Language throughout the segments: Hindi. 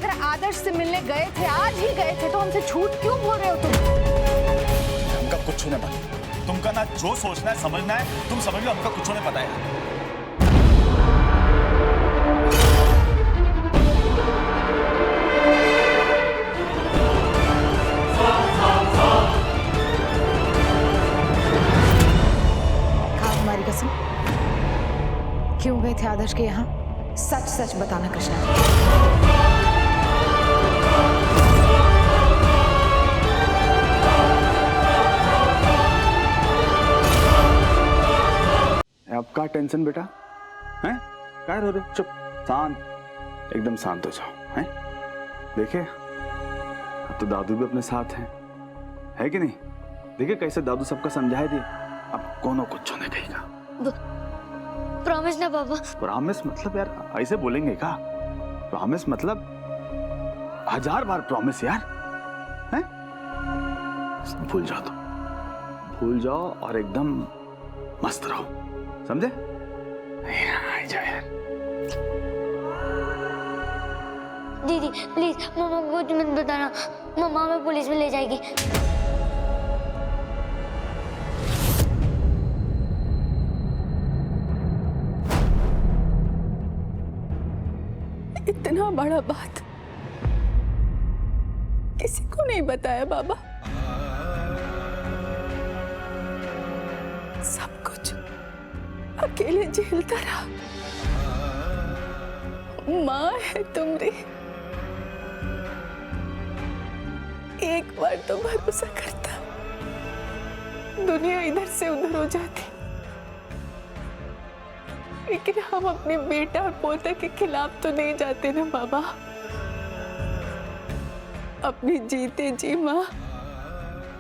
अगर आदर्श से मिलने गए थे, आज ही गए थे, तो हमसे झूठ क्यों बोल रहे हो तुम? हमका कुछ नहीं पता। तुमका ना जो सोचना है समझना है तुम समझ लो, हमका कुछ नहीं पता है। कसम, क्यों गए थे आदर्श के यहाँ? सच सच बताना कृष्णा। अब का टेंशन बेटा हैं? क्या रो रहे? चुप, शांत, एकदम शांत हो जाओ। हैं? देखिए अब तो दादू भी अपने साथ हैं, है कि नहीं? देखिए कैसे दादू सबका समझाए दिए। अब कोनो कुछ नहीं कहेगा। प्रॉमिस ना पापा। प्रॉमिस मतलब यार ऐसे बोलेंगे क्या? प्रॉमिस मतलब 1000 बार प्रॉमिस यार। हैं? भूल जाओ तो भूल जाओ और एकदम मस्त रहो, समझे? जाओ यार। दीदी प्लीज मम्मा को कुछ मत बताना, मम्मा हमें पुलिस में ले जाएगी। इतना बड़ा बात किसी को नहीं बताया बाबा। सब कुछ अकेले झेलता रहा। माँ है तुम्हारी, एक बार तो भरोसा करता, दुनिया इधर से उधर हो जाती। लेकिन हम अपने बेटा और पोता के खिलाफ तो नहीं जाते ना बाबा। अपने जीते जी माँ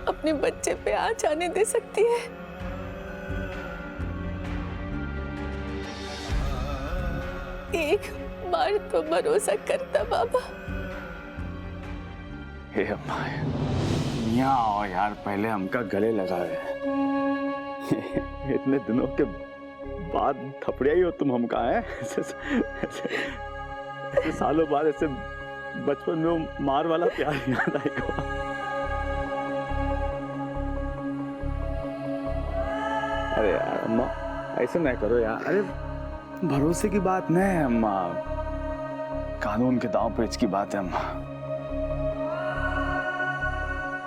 अपने बच्चे पे आ जाने दे सकती है? एक बार तो भरोसा करता बाबा। हे अम्मा, यहाँ आओ यार, पहले हमका गले लगाए। इतने दिनों के बाद थपड़िया ही हो तुम हमका है। ऐसे सालों बाद ऐसे बचपन में वो मार वाला प्यार याद आएगा। अरे यार अम्मा ऐसे नहीं करो यार। अरे भरोसे की बात नहीं है अम्मा, कानून के दांव पेच की बात है अम्मा।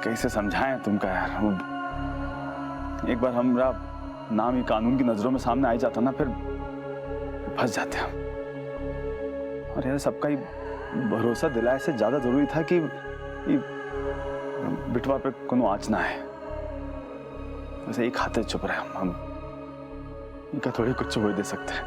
कैसे समझाएं तुमका यार? एक बार हमरा नाम ही कानून की नजरों में सामने आ जाता ना, फिर फंस जाते हम। और यार सबका ही भरोसा दिलाए से ज्यादा जरूरी था कि बिटवा पे कोनो आँच ना है। वैसे एक खाते चुप रहे हम इनका थोड़ी कुछ हो दे सकते हैं।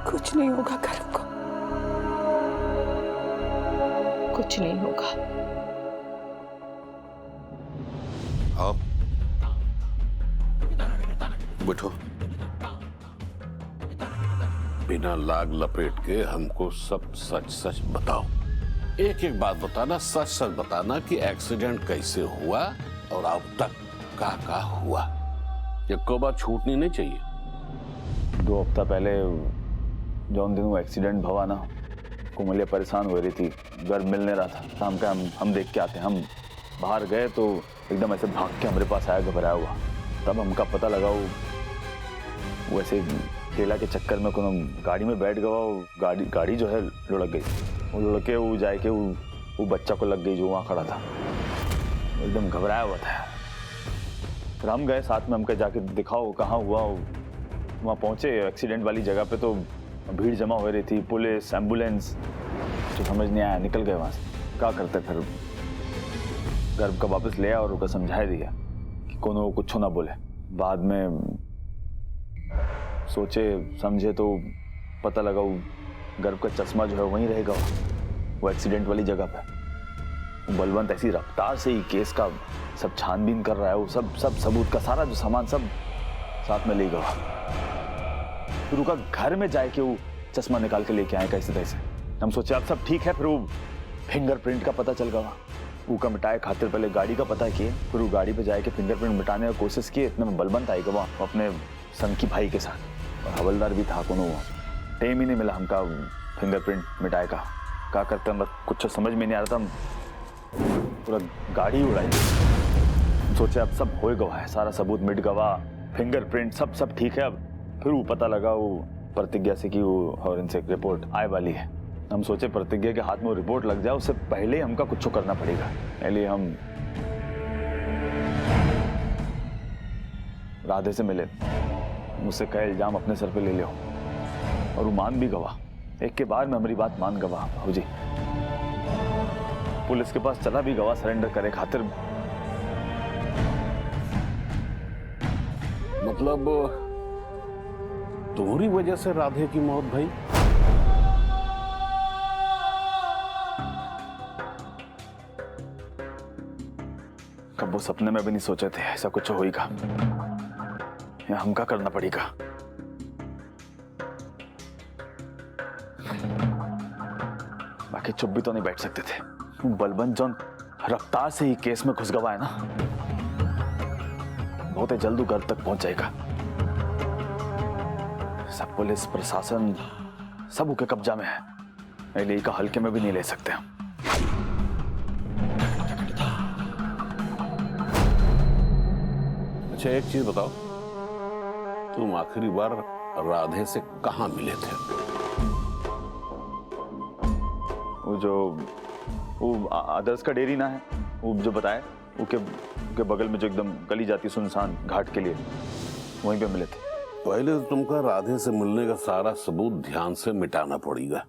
कुछ नहीं होगा करण को, कुछ नहीं होगा। आओ बैठो। बिना लाग लपेट के हमको सब सच सच बताओ। एक एक बात बताना, सच सच बताना कि एक्सीडेंट कैसे हुआ और अब तक का हुआ। ये को बात छूटनी नहीं चाहिए। 2 हफ्ता पहले जौन दिन वो एक्सीडेंट भवा ना, कुमलिया परेशान हो रही थी, घर मिलने रहा था। हम देख के आते। हम बाहर गए तो एकदम ऐसे भाग के हमारे पास आया घबराया हुआ। तब हमका पता लगा वो ऐसे केला के चक्कर में कोनो गाड़ी में बैठ गया। गाड़ी जो है लुढ़क गई। वो लुढ़क के वो जाके वो बच्चा को लग गई जो वहाँ खड़ा था। एकदम घबराया हुआ था। फिर हम गए साथ में, हमका जाके दिखाओ कहाँ हुआ। वहाँ पहुँचे एक्सीडेंट वाली जगह पे तो भीड़ जमा हो रही थी, पुलिस एम्बुलेंस। जो समझ नहीं आया, निकल गए वहाँ से। क्या करते फिर गर्भ का वापस ले आया और उनका समझा दिया कि कोनो कुछ ना बोले। बाद में सोचे समझे तो पता लगा वो गर्भ का चश्मा जो है वहीं रहेगा, वो एक्सीडेंट वाली जगह पे। बलवंत ऐसी रफ्तार से ही केस का सब छानबीन कर रहा है। वो सब सबूत का सारा जो सामान सब साथ में ले गया। फिर उनका घर में जाके वो चश्मा निकाल के लेके आए कैसे तैसे। हम सोचे अब सब ठीक है। फिर वो फिंगरप्रिंट का पता चल गया। ऊका मिटाए खातिर पहले गाड़ी का पता किए, फिर वो गाड़ी पे जाके फिंगरप्रिंट मिटाने की कोशिश की। इतने में बलवंत आई गवा अपने संकी भाई के साथ, और हवलदार भी था कोनो। टाइम ही नहीं मिला हमका फिंगरप्रिंट मिटाए का। क्या करते हम कुछ समझ में नहीं आ रहा था, पूरा गाड़ी उड़ाई। सोचे अब सब हो गवा है, सारा सबूत मिट गवा, फिंगरप्रिंट सब ठीक है। अब फिर वो पता लगा वो प्रतिज्ञा से कि वो फॉरेंसिक रिपोर्ट आए वाली है। हम सोचे प्रतिज्ञा के हाथ में वो रिपोर्ट लग जाए, उससे पहले हमका कुछ करना पड़ेगा। इसलिए हम राधे से मिले, मुझसे कहे इल्जाम अपने सर पे ले लो, और वो मान भी गवा। एक के बाद में हमारी बात मान गवा भाऊजी। पुलिस के पास चला भी गवा सरेंडर करे खातिर। मतलब तुम्हारी वजह से राधे की मौत भाई? कब वो सपने में भी नहीं सोचे थे ऐसा कुछ होगा, या हमका करना पड़ेगा। बाकी चुप भी तो नहीं बैठ सकते थे। बलवंत जॉन रफ्तार से ही केस में घुस गवा है ना, बहुत ही जल्द घर तक पहुंच जाएगा। सब पुलिस प्रशासन सब उसके कब्जा में है, इसलिए का हल्के में भी नहीं ले सकते हम। अच्छा एक चीज बताओ, तुम आखिरी बार राधे से कहाँ मिले थे? वो आदर्श का डेयरी ना है, वो जो बताया, वो के बगल में जो एकदम गली जाती सुनसान घाट के लिए, वहीं पे मिले थे। पहले तो तुमको राधे से मिलने का सारा सबूत ध्यान से मिटाना पड़ेगा,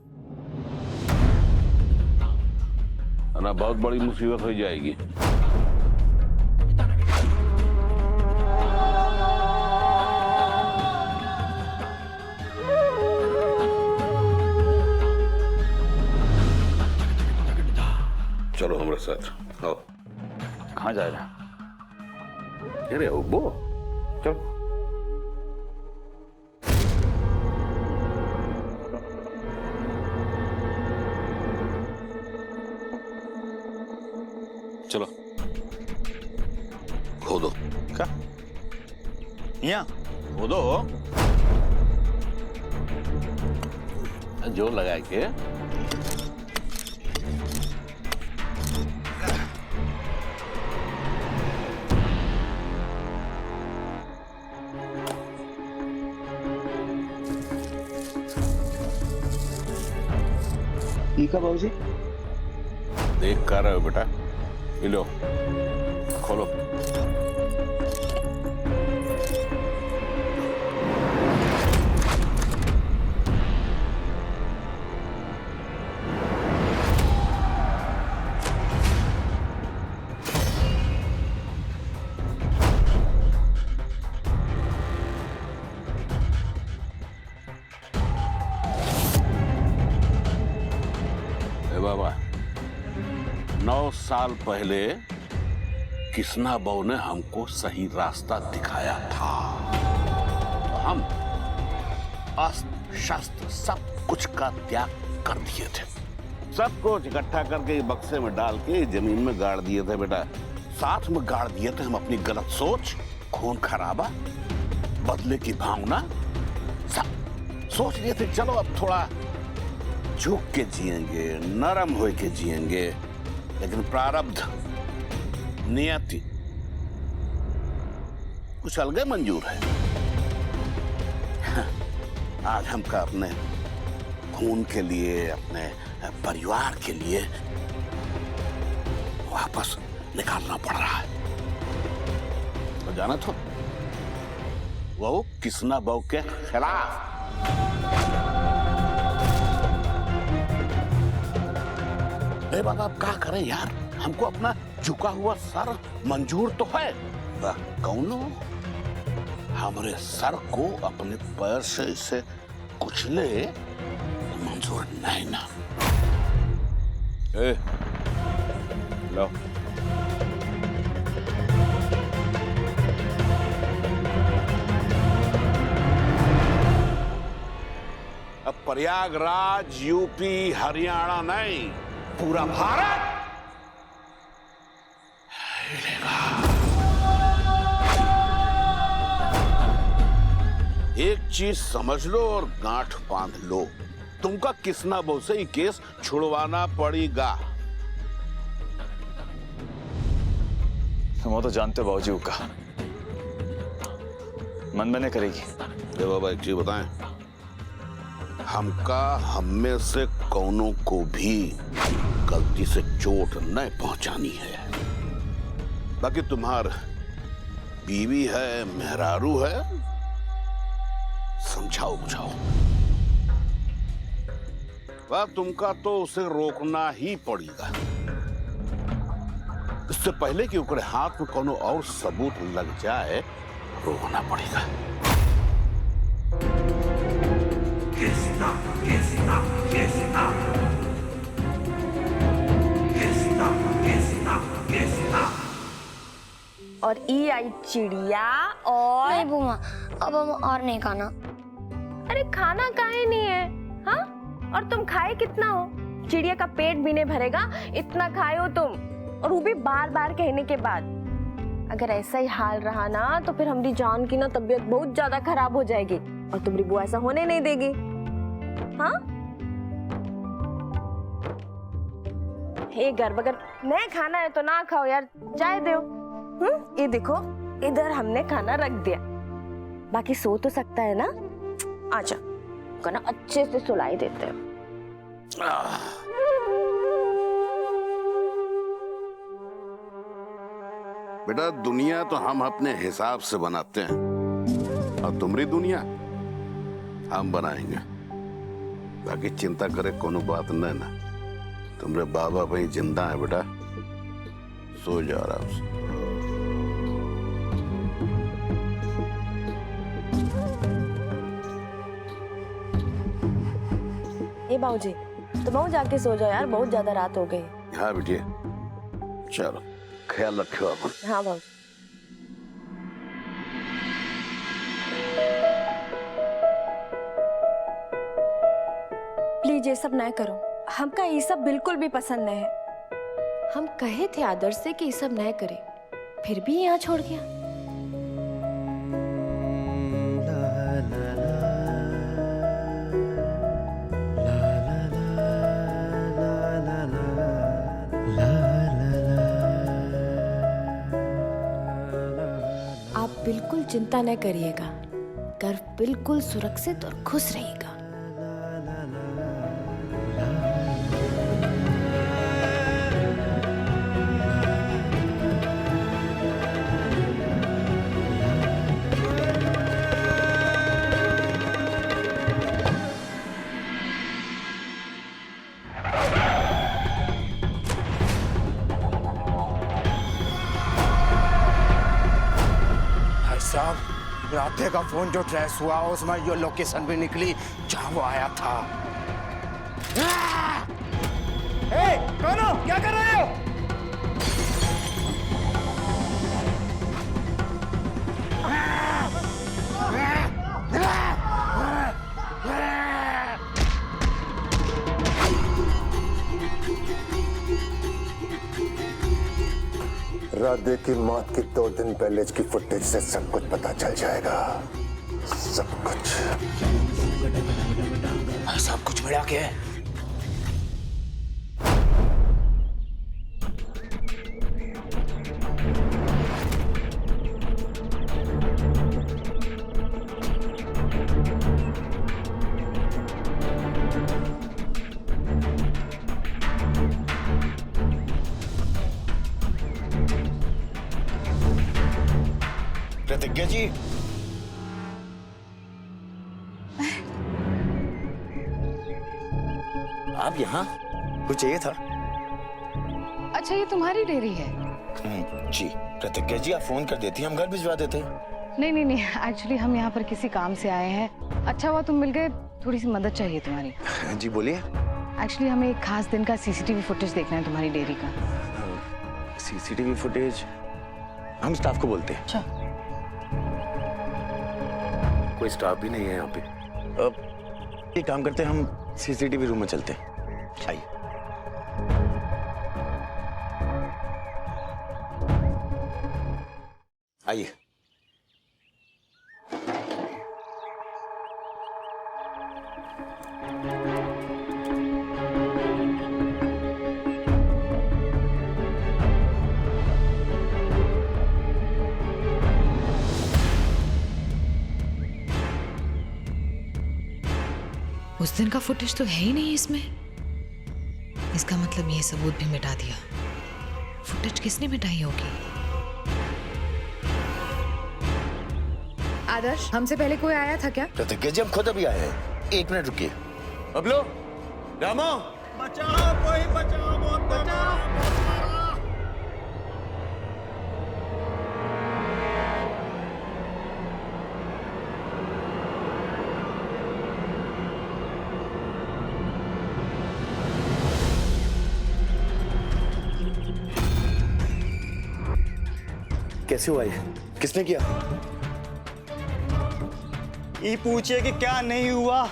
ना बहुत बड़ी मुसीबत हो जाएगी। चलो हमारे साथ आओ। कहाँ जा रहे हैं? अरे वो चलो। चलो खोदो। क्या यहाँ खोदो? जोर लगा के ठीक है बाबूजी। देख कर रहे हो बेटा, ये लो खोलो। बाबा 9 साल पहले किसना बहू ने हमको सही रास्ता दिखाया था, तो हम अस्त्र शस्त्र सब कुछ का त्याग कर दिए थे। सब कुछ इकट्ठा करके बक्से में डाल के जमीन में गाड़ दिए थे बेटा। साथ में गाड़ दिए थे हम अपनी गलत सोच, खून खराबा, बदले की भावना, सब सोच लिए थे चलो अब थोड़ा झुक के जिएंगे, नरम हो के जिएंगे। लेकिन प्रारब्ध, नियति कुछ अलग मंजूर है। आज हमका अपने खून के लिए, अपने परिवार के लिए वापस निकालना पड़ रहा है। तो जाना तो वो किसना बहू के खिलाफ। बाबा अब क्या करें यार, हमको अपना झुका हुआ सर मंजूर तो है, वह कौनो हमारे सर को अपने पैर से इसे कुचले मंजूर नहीं ना। लो अब प्रयागराज यूपी हरियाणा नहीं, पूरा भारत चीज समझ लो और गांठ बांध लो, तुमका किसना बहु से ये केस छुड़वाना पड़ेगा। वो तो जानते हो बाबूजी का मन बने करेगी। ये बाबा एक चीज बताएं, हमका हम में से कौनों को भी गलती से चोट न पहुंचानी है। बाकी तुम्हार बीवी है, मेहरारू है, समझाओ बुझाओ। वह तुमका तो उसे रोकना ही पड़ेगा, इससे पहले कि उनके हाथ में कोनो और सबूत लग जाए, रोकना पड़ेगा। और ई आई चिड़िया और नहीं बुआ, अब हम और नहीं खाना। अरे खाना काहे नहीं है? हाँ, और तुम खाए कितना हो? चिड़िया का पेट भी नहीं भरेगा, इतना खाए हो तुम, और वो भी बार बार कहने के बाद। अगर ऐसा ही हाल रहा ना तो फिर हमारी जान की ना तबीयत बहुत ज्यादा खराब हो जाएगी, और तुम्हारी बुआ ऐसा होने नहीं देगी। हाँ, हे गर्व, अगर नहीं खाना है तो ना खाओ यार, जाए दो। ये देखो, इधर हमने खाना रख दिया, बाकी सो तो सकता है ना। आजा, ना अच्छे से सुलाई देते हैं। बेटा, दुनिया तो हम अपने हिसाब से बनाते हैं, और तुम्हारी दुनिया हम बनाएंगे। बाकी चिंता करे कोनो बात न ना। तुम्हारे बाबा भाई जिंदा है बेटा, सो जा आराम से। ए बाबूजी, तुम जाके सो जाओ यार, बहुत ज्यादा रात हो गई। हाँ बेटिए, चलो ख्याल रखो आप। हाँ बाबू। प्लीज ये सब ना करो, हमका ये सब बिल्कुल भी पसंद नहीं है। हम कहे थे आदर्श से कि ये सब ना करे, फिर भी यहाँ छोड़ गया। आप बिल्कुल चिंता न करिएगा, गर्व बिल्कुल सुरक्षित और खुश रहेगा। राधे का फोन जो ट्रेस हुआ उसमें जो लोकेशन भी निकली जहां वो आया था। कौन हो? क्या कर रहे हो? राधे की मौत की 2 दिन पहले की फुटेज से सब कुछ पता चल जाएगा। सब कुछ मिला के प्रतिज्ञा जी, आप यहाँ? कुछ चाहिए था? अच्छा, ये तुम्हारी डेयरी है? जी प्रतिज्ञा जी, आप फोन कर देती, हम घर भिजवा देते। नहीं नहीं नहीं, एक्चुअली हम यहाँ पर किसी काम से आए हैं। अच्छा हुआ तुम मिल गए, थोड़ी सी मदद चाहिए तुम्हारी। जी बोलिए। एक्चुअली हमें एक खास दिन का सीसीटीवी फुटेज देखना है तुम्हारी डेयरी का। सीसीटीवी फुटेज हम स्टाफ को बोलते हैं। अच्छा, कोई स्टाफ भी नहीं है यहाँ पे। एक काम करते हैं, हम सीसीटीवी रूम में चलते हैं। आइए। आइए। उस दिन का फुटेज तो है ही नहीं इसमें। इसका मतलब ये सबूत भी मिटा दिया। फुटेज किसने मिटाई होगी? आदर्श, हमसे पहले कोई आया था क्या? प्रतिज्ञा जी, हम खुद अभी आए हैं। 1 मिनट रुकिए। बबलू, रामो, बचाओ, कोई बचाओ, बहुत बचाओ। कैसे हुआ ये? किसने किया? ये पूछिए कि क्या नहीं हुआ,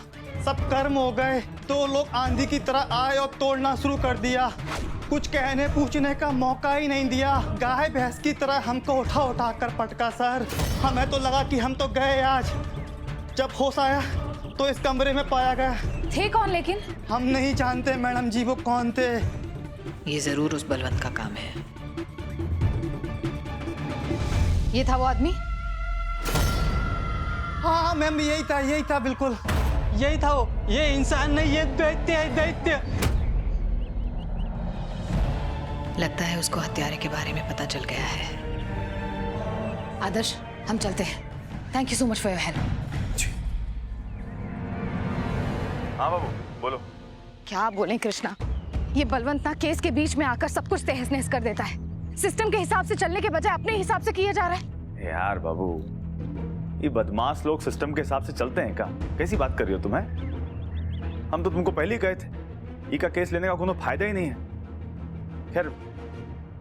सब कर्म हो गए। तो लोग आंधी की तरह आए और तोड़ना शुरू कर दिया। कुछ कहने पूछने का मौका ही नहीं दिया। गाय भैंस की तरह हमको उठा उठा कर पटका सर। हमें तो लगा कि हम तो गए आज। जब होश आया तो इस कमरे में पाया गया। थे कौन लेकिन? हम नहीं जानते मैडम जी वो कौन थे। ये जरूर उस बलवंत का काम है। ये था वो आदमी? हाँ मैम, यही था बिल्कुल यही था वो। ये इंसान नहीं, ये दैत्य है, दैत्य। लगता है उसको हत्यारे के बारे में पता चल गया है। आदर्श, हम चलते हैं। Thank you so much for your help. हाँ बाबू, बोलो। क्या बोलें कृष्णा, ये बलवंत ना केस के बीच में आकर सब कुछ तहस नहस कर देता है। सिस्टम के हिसाब से चलने के बजाय अपने हिसाब से किया जा रहा है। यार बाबू, ये बदमाश लोग सिस्टम के हिसाब से चलते हैं क्या? कैसी बात कर रही हो तुम? हम तो तुमको पहले ही कहे थे, ई का केस लेने का कोनो फायदा ही नहीं है। खैर,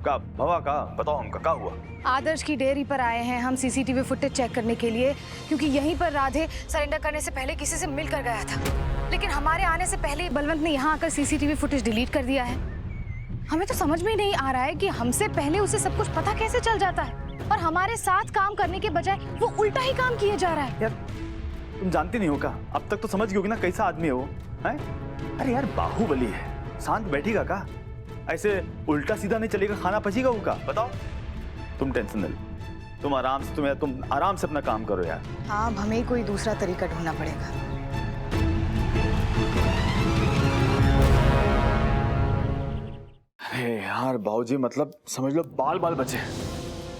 का भवा का बताओ, हमका क्या हुआ? आदर्श की डेयरी पर आए हैं हम सीसीटीवी फुटेज चेक करने के लिए, क्योंकि यहीं पर राधे सरेंडर करने से पहले किसी से मिल कर गया था। लेकिन हमारे आने से पहले बलवंत ने यहाँ आकर सीसीटीवी फुटेज डिलीट कर दिया है। हमें तो समझ में नहीं आ रहा है कि हमसे पहले उसे सब कुछ पता कैसे चल जाता है और हमारे साथ काम करने के बजाय वो उल्टा ही काम किए जा रहा है। यार तुम जानती नहीं हो का? अब तक तो समझ गई होगी ना कैसा आदमी है वो, है? अरे यार बाहुबली है, शांत बैठेगा का? ऐसे उल्टा सीधा नहीं चलेगा, खाना पचेगा उनका? बताओ। तुम टेंशन नहीं लो, तुम आराम से अपना काम करो यार। हाँ, अब हमें कोई दूसरा तरीका ढूंढना पड़ेगा। अरे यार बाबूजी, मतलब समझ लो बाल बाल बचे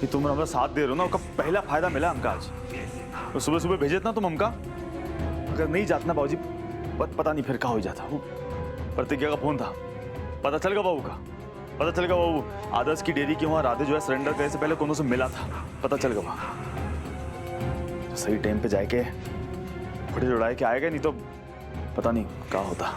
कि तुम हमारा साथ दे रहे हो ना, उसका पहला फायदा मिला हमका आज। तो सुबह सुबह भेजे ना तुम हमका, अगर नहीं जाता ना बाबूजी, पता नहीं फिर क्या हो जाता। वो प्रतिज्ञा का फोन था, पता चल गया बाबू का, पता चल गया बाबू आदर्श की डेयरी की वहाँ राधे जो है सरेंडर करने से पहले कोनो से मिला था, पता चल गया वहाँ। तो सही टाइम पे जाके फुटेज उड़ाए के आएगा, नहीं तो पता नहीं क्या होता।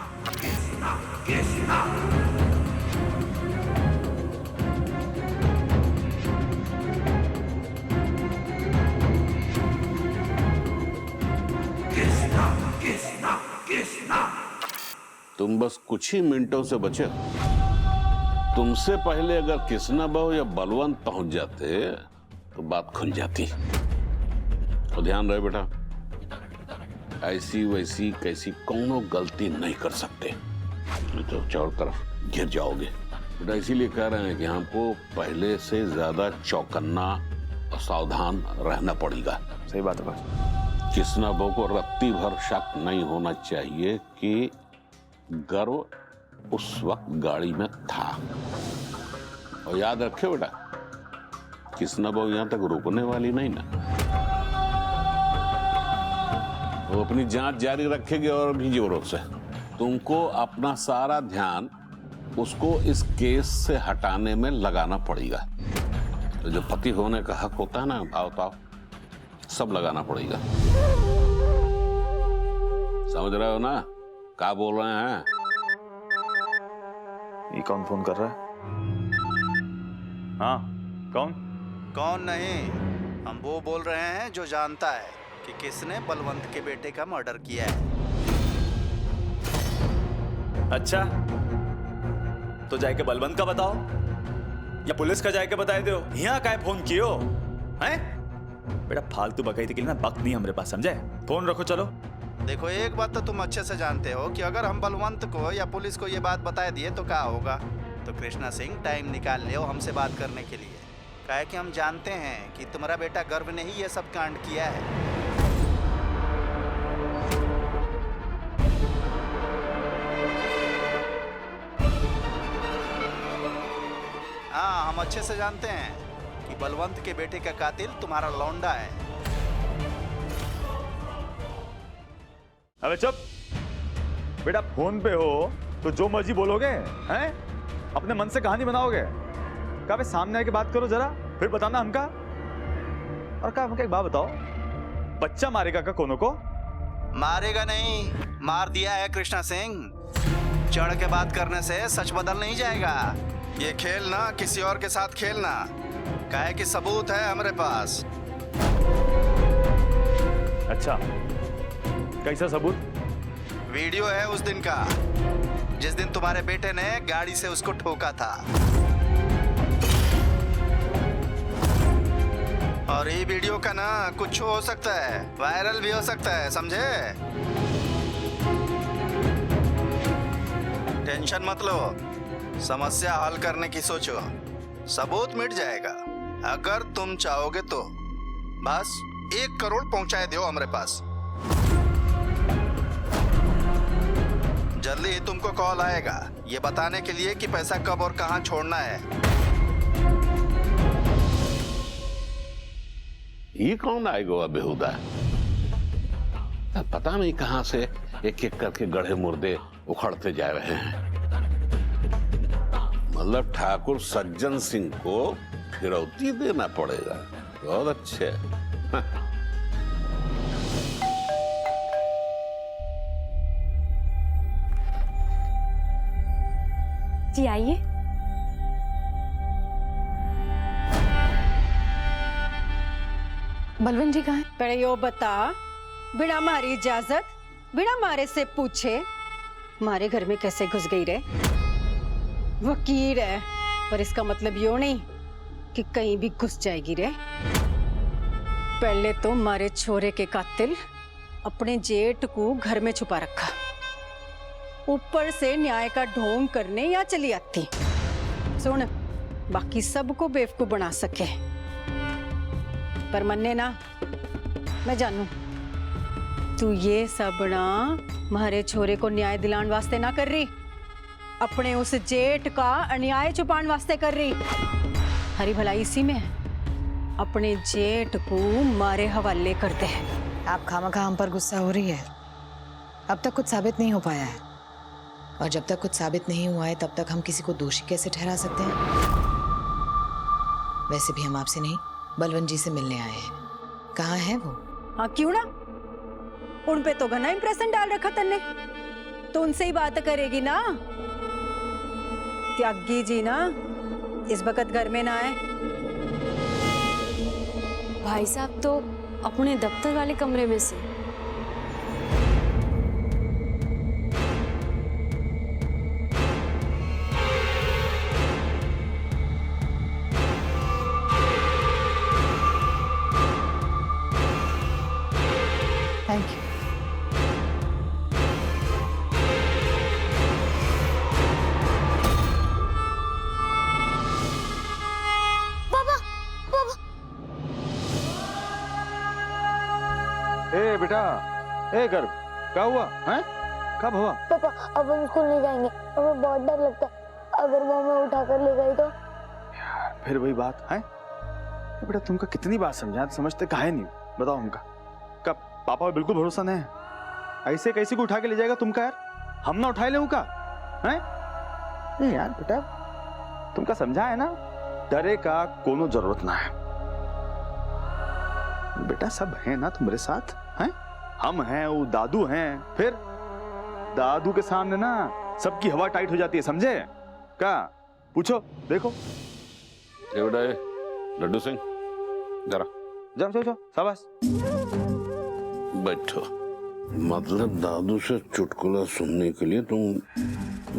तुम बस कुछ ही मिनटों से बचे। तुमसे पहले अगर कृष्णा बहू या बलवंत पहुंच जाते तो बात खुल जाती। तो ध्यान रहे बेटा, ऐसी वैसी कैसी कोनो गलती नहीं कर सकते, नहीं तो चारों तरफ घिर जाओगे। बेटा इसीलिए कह रहे हैं कि हमको पहले से ज्यादा चौकन्ना और सावधान रहना पड़ेगा। सही बात है। कृष्णा बहू को रत्ती भर शक नहीं होना चाहिए कि गर्व उस वक्त गाड़ी में था। और याद रखे बेटा, कृष्णा बहू यहां तक रुकने वाली नहीं ना, वो अपनी जांच जारी रखेगी और भी जोरों से। तुमको अपना सारा ध्यान उसको इस केस से हटाने में लगाना पड़ेगा। तो जो पति होने का हक होता है ना, आओ सब लगाना पड़ेगा। समझ रहे हो ना क्या बोल रहे हैं? ये कौन फोन कर रहा है? हाँ, कौन नहीं, हम वो बोल रहे हैं जो जानता है कि किसने बलवंत के बेटे का मर्डर किया है। अच्छा, तो जाके बलवंत का बताओ या पुलिस का जाके बताए दो। यहाँ का फोन कियो हैं? बेटा फालतू बकैती के लिए ना वक्त नहीं हमारे पास, समझे? फोन रखो चलो। देखो, एक बात तो तुम अच्छे से जानते हो कि अगर हम बलवंत को या पुलिस को ये बात बता दिए तो क्या होगा। तो कृष्णा सिंह टाइम निकाल ले हमसे बात करने के लिए, काहे कि हम जानते हैं कि तुम्हारा बेटा गर्व ने ही ये सब कांड किया है। हम अच्छे से जानते हैं कि बलवंत के बेटे का कातिल तुम्हारा लौंडा है। अबे चुप बेटा, फोन पे हो तो जो मर्जी बोलोगे हैं? अपने मन से कहानी बनाओगे? कहा सामने आके बात करो जरा, फिर बताना हमका। और कहा हमका एक बात बताओ, बच्चा मारेगा का कोनो को? मारेगा नहीं, मार दिया है कृष्णा सिंह। चढ़ के बात करने से सच बदल नहीं जाएगा। ये खेल ना किसी और के साथ खेलना, काहे कि सबूत है हमारे पास। अच्छा, कैसा सबूत? वीडियो है उस दिन का, जिस दिन तुम्हारे बेटे ने गाड़ी से उसको ठोका था। और ये वीडियो का ना कुछ हो सकता है, वायरल भी हो सकता है, समझे? टेंशन मत लो, समस्या हल करने की सोचो, सबूत मिट जाएगा। अगर तुम चाहोगे तो बस 1 करोड़ पहुंचाए दो हमारे पास। जल्दी ही तुमको कॉल आएगा ये बताने के लिए कि पैसा कब और कहां छोड़ना है। ये कौन आएगा बेहुदा? पता नहीं कहां से एक एक करके गढ़े मुर्दे उखड़ते जा रहे हैं। मतलब ठाकुर सज्जन सिंह को फिरौती देना पड़ेगा। बहुत अच्छे। जी आइए। बलवंत जी कहाँ हैं? पर यो बता, बिना मारी इजाजत, बिना मारे से पूछे हमारे घर में कैसे घुस गई रे? वकील है, पर इसका मतलब यो नहीं कि कहीं भी घुस जाएगी रे। पहले तो मारे छोरे के कातिल अपने जेठ को घर में छुपा रखा, ऊपर से न्याय का ढोंग करने यहाँ चली आती। सुन, बाकी सबको बेवकूफ बना सके, पर मन्ने ना, मैं जानू तू ये सब ना मारे छोरे को न्याय दिलाने वास्ते ना कर रही, अपने उस जेठ का अन्याय छुपाने वास्ते कर रही। हरी भलाई इसी में है, अपने जेठ को मारे हवाले करते हैं। आप खामखा हम पर गुस्सा हो रही है। अब तक कुछ साबित नहीं हो पाया है, और जब तक कुछ साबित नहीं हुआ है तब तक हम किसी को दोषी कैसे ठहरा सकते हैं? वैसे भी हम आपसे नहीं, बलवंत जी से मिलने आए हैं। कहाँ है वो? हाँ क्यों ना, उन पे तो घना इंप्रेशन डाल रखा तन्ने, तो उनसे ही बात करेगी ना। त्यागी जी ना इस वक्त घर में ना आए। भाई साहब तो अपने दफ्तर वाले कमरे में से। Thank you. ए बेटा, ए गर्भ, क्या हुआ है? कब हुआ? पापा अब हम स्कूल नहीं जाएंगे, हमें बहुत डर लगता है। अगर वो हमें उठाकर ले गई तो? यार फिर वही बात है बेटा, तुमका कितनी बार समझाया, समझते काहे नहीं? बताओ हमका, कब पापा पे बिल्कुल भरोसा नहीं है। ऐसे कैसे को उठा के ले जाएगा तुमका यार? हम ना उठाए ले उनका हैं? नहीं यार बेटा, तुमका समझा है ना, डरे का कोनो जरूरत ना है बेटा। सब है ना तुम्हारे साथ हैं? हम हैं, वो दादू हैं, फिर दादू के सामने ना सबकी हवा टाइट हो जाती है, समझे? क्या पूछो, देखो। लड्डू सिंह जरा जाओ जाओ जाओ, शाबाश। बैठो। मतलब दादू से चुटकुला सुनने के लिए तुम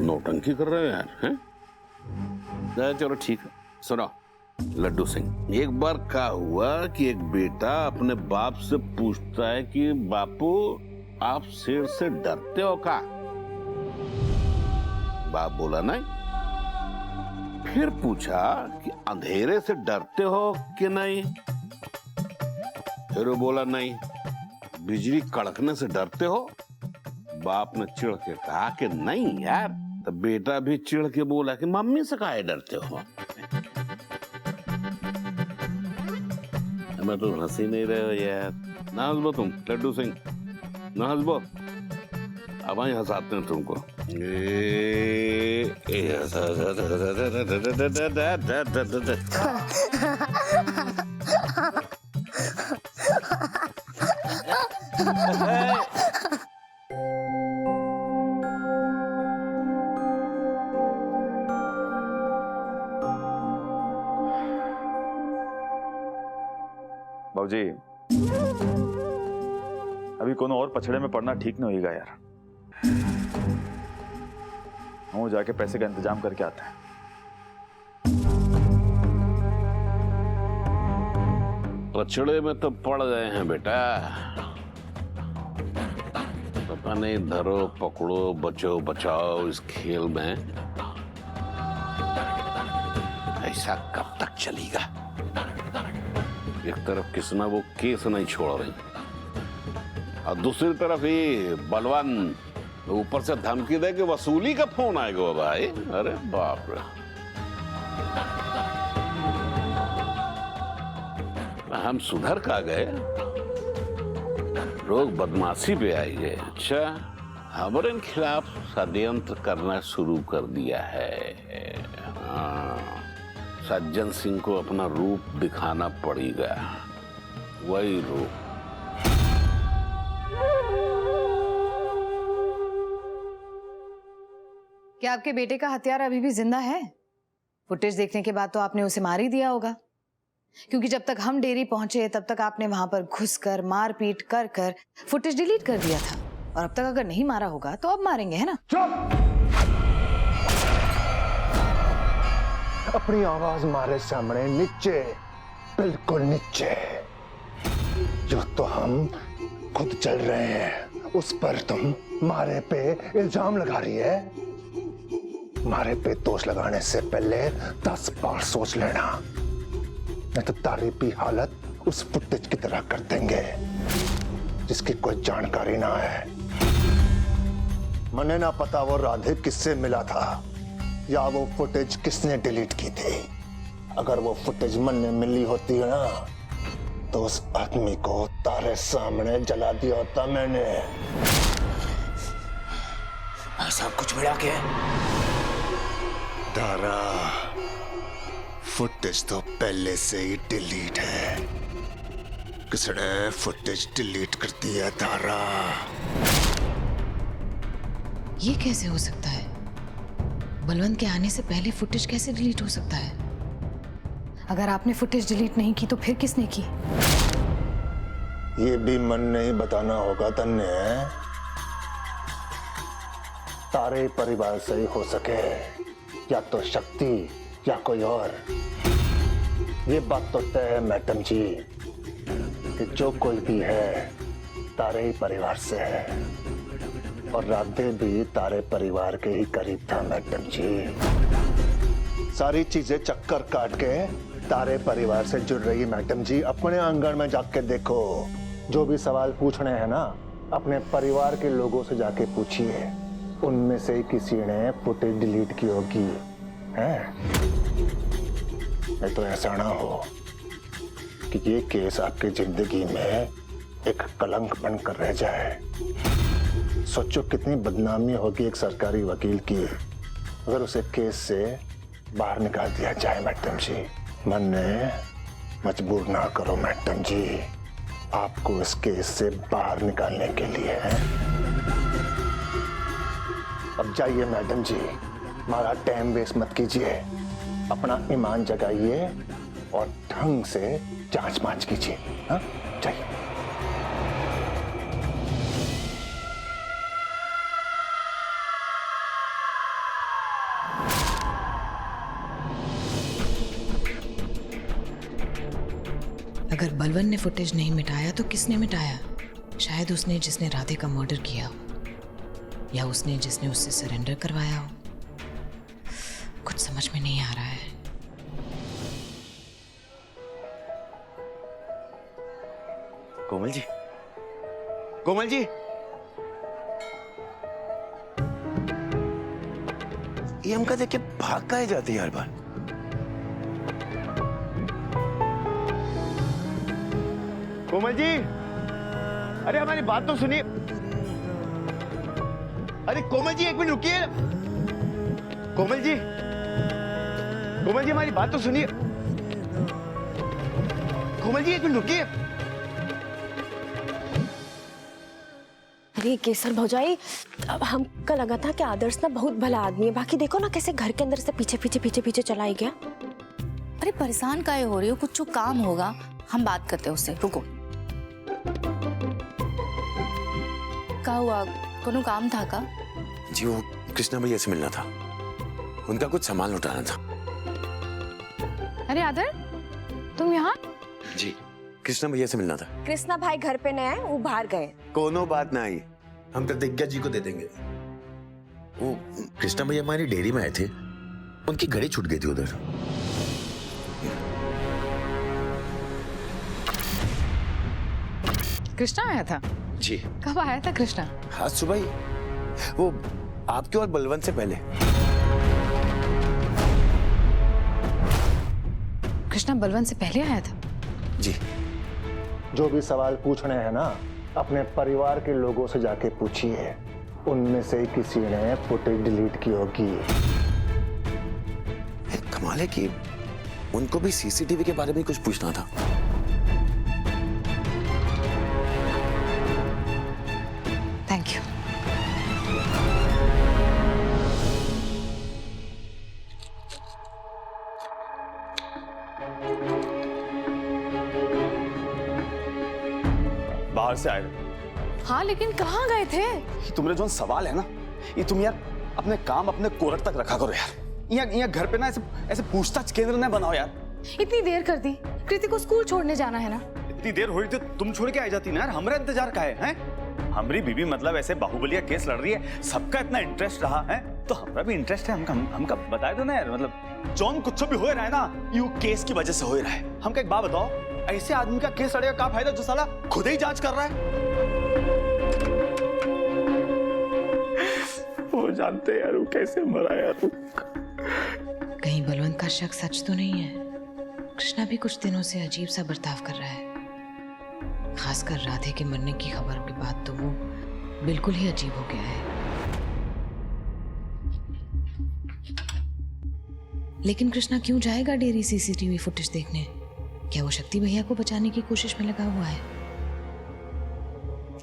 नौटंकी कर रहे हो यार, हैं? चलो ठीक है, सुनो लड्डू सिंह। एक बार क्या हुआ कि एक बेटा अपने बाप से पूछता है कि बापू आप शेर से डरते हो का? बाप बोला नहीं। फिर पूछा कि अंधेरे से डरते हो कि नहीं? फिर वो बोला नहीं। बिजली कड़कने से डरते हो? बाप ने चिढ़ के कहा कि नहीं यार। तो बेटा भी चिढ़ के बोला कि मम्मी से काहे डरते हो? मैं तो हंस ही नहीं रहे हो यार। ना हंसबो तुम लड्डू सिंह, ना हंसबो। अब आई हंसाते हैं तुमको। बाबूजी, अभी कोनो और पछड़े में पड़ना ठीक नहीं होगा यार। हम जाके पैसे का इंतजाम करके आते हैं। पछड़े में तो पड़ गए हैं बेटा। पता नहीं धरो पकड़ो बचो बचाओ इस खेल में ऐसा कब तक चलेगा। एक तरफ किसना वो केस नहीं छोड़ रही और दूसरी तरफ ही बलवान ऊपर से धमकी दे कि वसूली का फोन आएगा भाई। अरे बाप रे, हम सुधर का गए, लोग बदमाशी पे आई है। अच्छा, हमारे खिलाफ षड्यंत्र करना शुरू कर दिया है। हाँ, सज्जन सिंह को अपना रूप दिखाना पड़ेगा, वही रूप। क्या आपके बेटे का हत्यारा अभी भी जिंदा है? फुटेज देखने के बाद तो आपने उसे मार ही दिया होगा, क्योंकि जब तक हम डेयरी पहुंचे तब तक आपने वहां पर घुसकर मारपीट कर कर फुटेज डिलीट कर दिया था। और अब तक अगर नहीं मारा होगा तो अब मारेंगे, है ना? चुप! अपनी आवाज मारे सामने नीचे, बिल्कुल नीचे। जो तो हम खुद चल रहे हैं उस पर तुम मारे पे इल्जाम लगा रही है। मारे पे दोष लगाने से पहले 10 बार सोच लेना, नहीं तो तारीफी हालत उस फुटेज की तरह कर देंगे जिसकी कोई जानकारी ना है। मने ना पता वो राधे किससे मिला था या वो फुटेज किसने डिलीट की थी। अगर वो फुटेज मन में मिली होती है ना तो उस आदमी को तारे सामने जला दिया होता मैंने। सब कुछ मिला के तारा, फुटेज तो पहले से ही डिलीट है। किसने फुटेज डिलीट कर दिया तारा? ये कैसे हो सकता है? बलवंत के आने से पहले फुटेज कैसे डिलीट हो सकता है? अगर आपने फुटेज डिलीट नहीं की तो फिर किसने की? ये भी मन नहीं बताना होगा तन्ने। तारे परिवार से ही हो सके, या तो शक्ति या कोई और। ये बात तो तय है मैडम जी कि जो कोई भी है तारे ही परिवार से है, और राधे भी तारे परिवार के ही करीब था मैडम जी। सारी चीजें चक्कर काट के तारे परिवार से जुड़ रही मैडम जी। अपने आंगन में जाके देखो, जो भी सवाल पूछने हैं ना अपने परिवार के लोगों से जाके पूछिए, उनमें से किसी ने फुटेज डिलीट की होगी, है? नहीं तो ऐसा ना हो कि ये केस आपकी जिंदगी में एक कलंक बनकर रह जाए। सोचो कितनी बदनामी होगी एक सरकारी वकील की अगर उसे केस से बाहर निकाल दिया जाए मैडम जी। मन ने मजबूर ना करो मैडम जी आपको इस केस से बाहर निकालने के लिए, है? अब जाइए मैडम जी, हमारा टाइम वेस्ट मत कीजिए, अपना ईमान जगाइए और ढंग से जांच मांच कीजिए। हाँ, जाइए। अगर बलवन ने फुटेज नहीं मिटाया तो किसने मिटाया? शायद उसने जिसने राधे का मर्डर किया हो, या उसने जिसने उससे सरेंडर करवाया हो। कुछ समझ में नहीं आ रहा है। कोमल जी, कोमल जी, ये हमका देख के भाग काहे जाती है हर बार? कोमल जी, अरे हमारी बात तो सुनिए। अरे कोमल जी, एक मिनट रुकिए। कोमल जी, कोमल जी हमारी बात तो सुनिए। कोमल जी, एक मिनट रुकिए। अरे केसर भौजाई, अब हमको लगा था कि आदर्श ना बहुत भला आदमी है, बाकी देखो ना कैसे घर के अंदर से पीछे पीछे पीछे पीछे चला ही गया। अरे परेशान काहे हो रही हो? कुछ काम होगा, हम बात करते हैं उससे, रुको। क्या हुआ, कोनो काम था का? जी वो कृष्णा भैया से मिलना था, उनका कुछ सामान उठाना था। अरे आदर, तुम यहाँ? जी कृष्णा भैया से मिलना था। कृष्णा भाई घर पे नहीं आए, वो बाहर गए। कोनो बात ना आई, हम प्रतिज्ञा जी को दे देंगे। वो कृष्णा भैया हमारी डेयरी में आए थे, उनकी घड़ी छूट गई थी उधर। कृष्णा आया था? जी। कब आया था कृष्णा? आज सुबह ही, वो आपके और बलवंत से पहले। कृष्णा बलवंत से पहले आया था? जी। जो भी सवाल पूछने हैं ना, अपने परिवार के लोगों से जाके पूछिए, उनमें से किसी ने फुटेज डिलीट की होगी। कमाल है कि उनको भी सीसीटीवी के बारे में कुछ पूछना था। Thank you. बाहर से आए। हाँ, लेकिन कहाँ गए थे? तुम्हारे जो सवाल है ना, ये तुम यार अपने काम अपने कोरट तक रखा करो यार। यहाँ घर पे ना ऐसे पूछताछ केंद्र न बनाओ यार। इतनी देर कर दी, कृति को स्कूल छोड़ने जाना है ना। इतनी देर हो रही थी, तुम छोड़ के आ जाती ना यार, हमारा इंतजार का है? हमारी बीबी मतलब ऐसे बाहुबलिया केस लड़ रही है, सबका इतना इंटरेस्ट रहा है, तो हमारा भी इंटरेस्ट है। हमका बताए दो ना यार, मतलब जॉन कुछ भी हो रहा है ना, यू केस की वजह से हो रहा है। हमका एक बात बताओ, ऐसे आदमी का केस लड़ेगा क्या फायदा जो साला खुद ही जांच कर रहा है? वो जानते हैं यार वो कैसे मरा यार। कहीं बलवंत का शक सच तो नहीं है? कृष्णा भी कुछ दिनों से अजीब सा बर्ताव कर रहा है, खासकर राधे के मरने की खबर के बाद तो वो बिल्कुल ही अजीब हो गया है। लेकिन कृष्णा क्यों जाएगा डेयरी सीसीटीवी फुटेज देखने? क्या वो शक्ति भैया को बचाने की कोशिश में लगा हुआ है?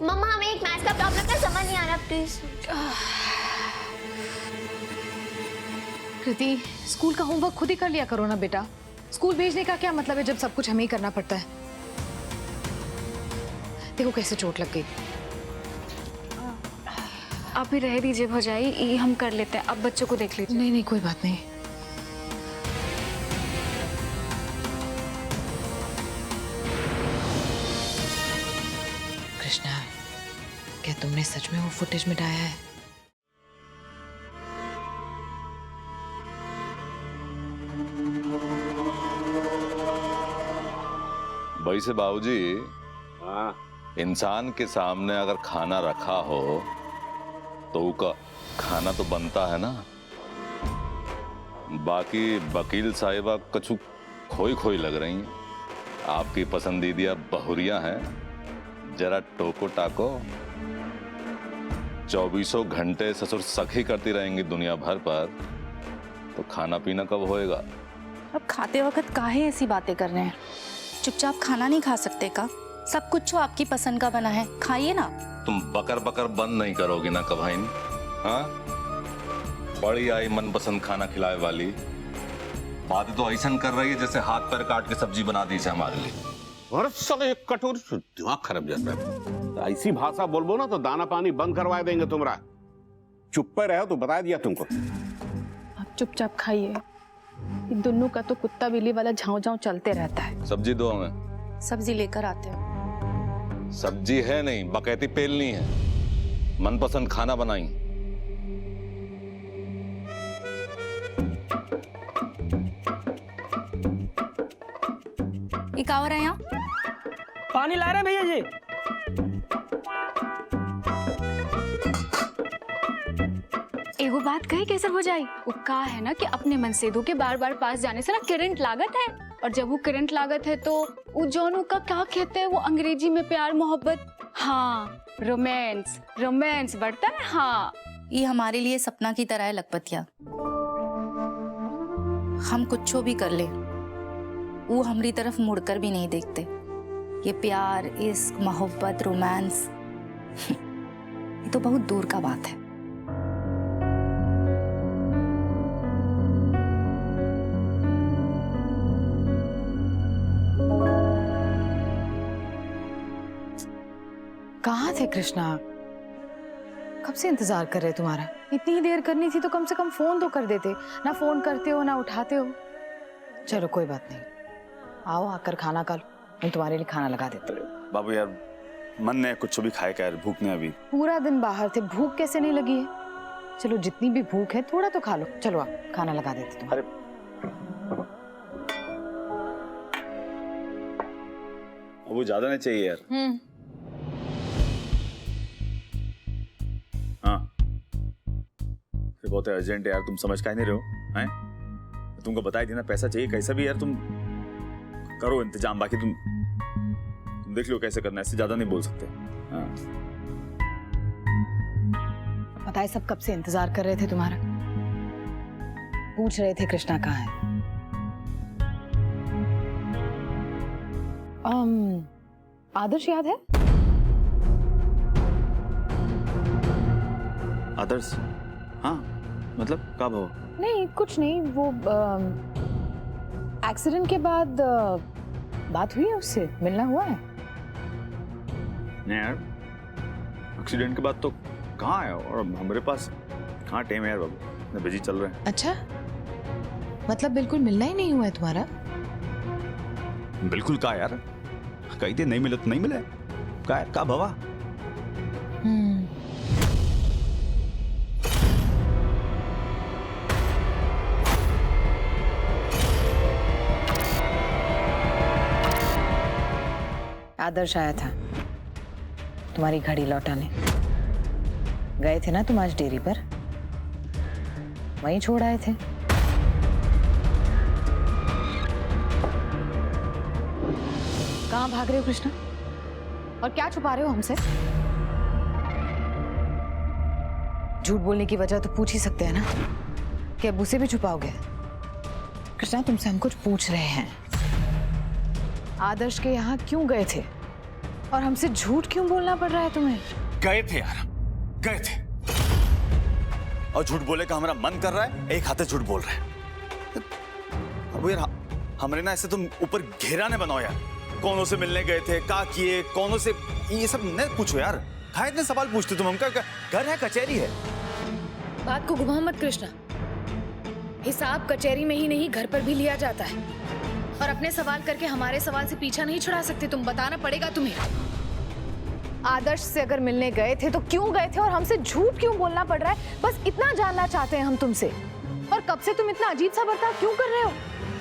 मम्मा, हमें एक मैथ का प्रॉब्लम का समझ नहीं आ रहा, प्लीज। कृति, स्कूल का होमवर्क खुद ही कर लिया करो ना बेटा। स्कूल भेजने का क्या मतलब है जब सब कुछ हमें ही करना पड़ता है? देखो कैसे चोट लग गई। आप ही रह दीजिए भौजाई, ये हम कर लेते हैं, अब बच्चों को देख लीजिए। नहीं नहीं, कोई बात नहीं। कृष्णा, क्या तुमने सच में वो फुटेज मिटाया है? भाई से बाबूजी, इंसान के सामने अगर खाना रखा हो तो उसका खाना तो बनता है ना। बाकी वकील साहिबा कछु खोई खोई लग रही हैं। आपकी पसंदीदा बहुरिया हैं, जरा टोको टाको। 24 घंटे ससुर सखी करती रहेंगी दुनिया भर पर, तो खाना पीना कब होएगा? अब खाते वक्त काहे ऐसी बातें कर रहे हैं? चुपचाप खाना नहीं खा सकते का? सब कुछ तो आपकी पसंद का बना है, खाइए ना। तुम बकर बकर बंद नहीं करोगी ना कभाइन? हाँ, बड़ी आई मनपसंद खाना खिलाए वाली बात तो ऐसा कर रही है जैसे हाथ पैर काट के सब्जी बना दी से हमारे लिए। और साले एक कटोरी से दिमाग खराब जाता है। ऐसी भाषा बोलबो ना तो दाना पानी बंद करवा देंगे तुम्हारा। चुप पे रहो तो बता दिया तुमको। आप चुपचाप खाइए, दोनों का तो कुत्ता बिल्ली वाला झाँव झाँव चलते रहता है। सब्जी दो हमें। सब्जी लेकर आते हैं। सब्जी है नहीं, बकैती पेलनी है। मनपसंद खाना बनाई। एक और है यहाँ, पानी ला रहे हैं भैया जी। एगो बात कही कैसे हो जाए? वो कहा है ना कि अपने मन से दो के बार बार पास जाने से ना करंट लागत है, और जब वो करंट लागत है तो वो जॉन का क्या कहते हैं वो अंग्रेजी में प्यार मोहब्बत, हाँ रोमांस, रोमांस बढ़ता है। हाँ ये हमारे लिए सपना की तरह है लखपतिया। हम कुछ भी कर ले वो हमारी तरफ मुड़कर भी नहीं देखते। ये प्यार, इश्क, मोहब्बत, रोमांस ये तो बहुत दूर का बात है। कहाँ थे कृष्णा? कब से इंतजार कर रहे तुम्हारा? इतनी देर करनी थी तो कम से कम फोन तो कर देते। ना फोन करते हो ना उठाते हो। चलो कोई बात नहीं, आओ आकर खाना खा लो, मैं तुम्हारे लिए खाना लगा देती हूँ। बाबू यार मन ने कुछ भी खाए क्या यार, भूख नहीं अभी। पूरा दिन बाहर थे, भूख कैसे नहीं लगी है? चलो जितनी भी भूख है थोड़ा तो खा लो। चलो आप, खाना लगा देते तुम्हारे। वो ज्यादा नहीं चाहिए यार। हाँ ये बहुत अर्जेंट है यार, तुम समझ काहे नहीं रहे हो हैं? तुमको बताई थी ना पैसा चाहिए कैसा भी यार, तुम करो इंतजाम, बाकी तुम देख लो कैसे करना है, इससे ज्यादा नहीं बोल सकते। हाँ। पता है सब कब से इंतजार कर रहे थे तुम्हारा, पूछ रहे थे कृष्णा कहाँ है। आदर्श याद है? आदर्श? हाँ मतलब कब हो? नहीं कुछ नहीं, वो एक्सीडेंट के बाद बात हुई है उससे, मिलना हुआ है? नहीं यार, एक्सीडेंट के बाद तो कहाँ है, और हमारे पास कहाँ टाइम है यार, बाबू इतने बिजी चल रहे हैं। अच्छा मतलब बिल्कुल मिलना ही नहीं हुआ है तुम्हारा? बिल्कुल कहा यार, कही थे नहीं मिले तो नहीं मिले, का भवा। आदर्श आया था तुम्हारी घड़ी लौटाने। गए थे ना तुम आज डेयरी पर, वहीं छोड़ आए थे। कहाँ भाग रहे हो कृष्णा, और क्या छुपा रहे हो हमसे? झूठ बोलने की वजह तो पूछ ही सकते हैं ना, कि अब्बू से भी छुपाओगे? कृष्णा तुमसे हम कुछ पूछ रहे हैं। आदर्श के यहाँ क्यों गए थे, और हमसे झूठ क्यों बोलना पड़ रहा है तुम्हें? गए थे यार, गए थे, और झूठ बोले का हमारा मन कर रहा है, एक हाथे झूठ बोल रहे हैं। अब यार हमारे ना ऐसे तुम ऊपर घेरा ने बनाओ यार, कौनों से मिलने गए थे, का किए, कौनों से, ये सब नहीं पूछो यार। कहाँ इतने सवाल पूछते तुम? हमका घर है, कचहरी है। बात को घुमाओ मत कृष्णा, हिसाब कचहरी में ही नहीं घर पर भी लिया जाता है, और अपने सवाल करके हमारे सवाल से पीछा नहीं छुड़ा सकते तुम, बताना पड़ेगा तुम्हें। आदर्श से अगर मिलने गए थे तो क्यों गए थे, और हमसे झूठ क्यों बोलना पड़ रहा है, बस इतना जानना चाहते हैं हम तुमसे। और कब से तुम इतना अजीब सा बर्ताव क्यों कर रहे हो?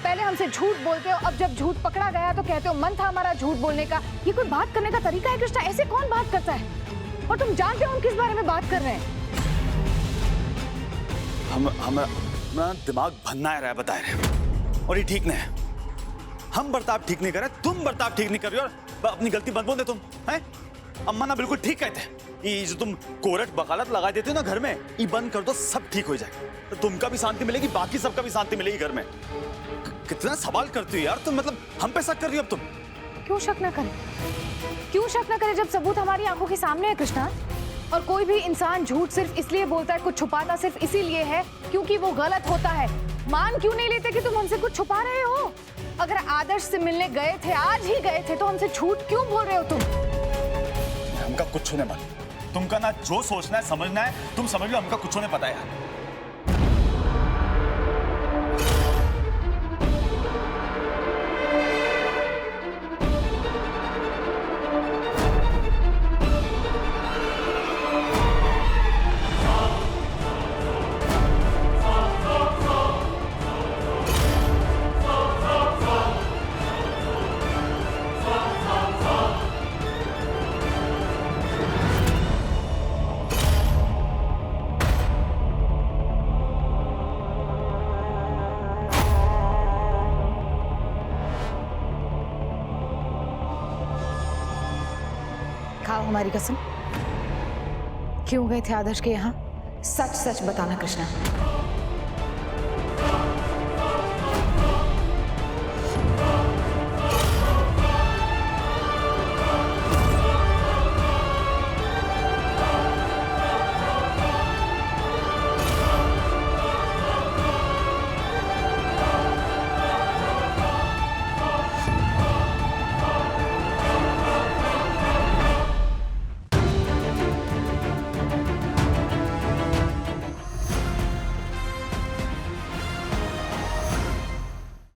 पहले हमसे झूठ बोलते हो, अब जब झूठ पकड़ा गया तो कहते हो मन था हमारा झूठ बोलने का। ये कोई बात करने का तरीका है कृष्णा? ऐसे कौन बात करता है? और तुम जानते हो हम किस बारे में बात कर रहे हैं? हमारा दिमाग भन्ना रहा है, बता रहे, और ये ठीक नहीं है। हम बर्ताव ठीक नहीं कर रहे, तुम बर्ताव ठीक नहीं कर रहे हो, और अपनी गलती मत बोलते तुम हैं। अम्मा ना बिल्कुल ठीक कहते हैं, ये जो तुम कोरट बकालत लगा देते हो ना घर में, ये बंद कर दो, सब ठीक हो जाए, तो तुमका भी शांति मिलेगी, बाकी सबका भी शांति मिलेगी घर में। कितना सवाल करती हो यार तुम, मतलब हम पे शक कर रही हो अब तुम। क्यों शक ना करें, क्यों शक ना करें जब सबूत हमारी आंखों के सामने है कृष्णा। और कोई भी इंसान झूठ सिर्फ इसलिए बोलता है, कुछ छुपाता सिर्फ इसीलिए है क्योंकि वो गलत होता है। मान क्यों नहीं लेते कि तुम हमसे कुछ छुपा रहे हो? अगर आदर्श से मिलने गए थे, आज ही गए थे, तो हमसे झूठ क्यों बोल रहे हो तुम? हमका कुछ होने मत, तुमका ना जो सोचना है समझना है तुम समझ लो, हमका कुछ होने पता है। खाओ हमारी कसम। क्यों गए थे आदर्श के यहाँ? सच सच बताना कृष्णा।